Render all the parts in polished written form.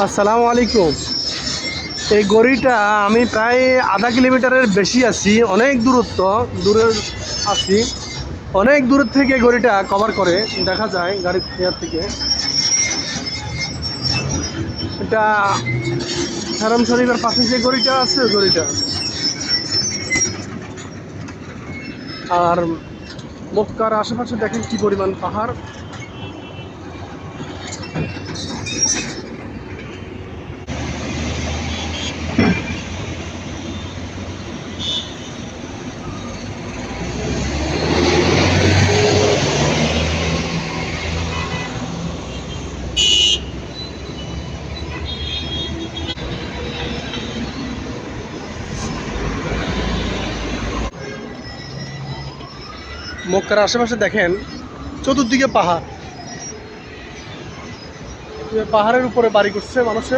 আসসালামু আলাইকুম। এই গড়িটা আমি প্রায় আধা কিলোমিটারের বেশি আছি, অনেক দূরে আছি। অনেক দূর থেকে গড়িটা কভার করে দেখা যায় গাড়ির ইয়ার থেকে। এটা হারম শরীফের পাশে যে গড়িটা আছে ওই গড়িটা। আর মক্কার আশেপাশে দেখেন কি পরিমাণ পাহাড়। মক্কার আশেপাশে দেখেন চতুর্দিকে পাহাড়। পাহাড়ের উপরে বাড়ি করছে মানুষে।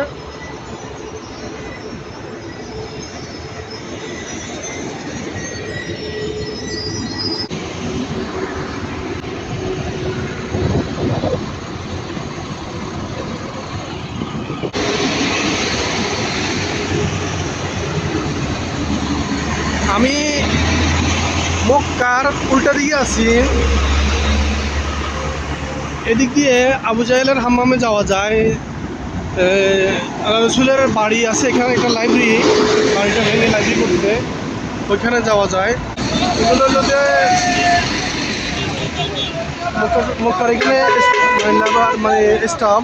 আমি মক্কার উল্টা দিকে আছি। এদিক দিয়ে আবু জাহেলের হাম্মামে যাওয়া যায়। রসুলের বাড়ি আছে এখানে, একটা লাইব্রেরি, বাড়িটা ভেঙে লাইব্রেরি করতে, ওইখানে যাওয়া যায়। এগুলো হলো যে মক্কার এখানে মানে স্টাফ।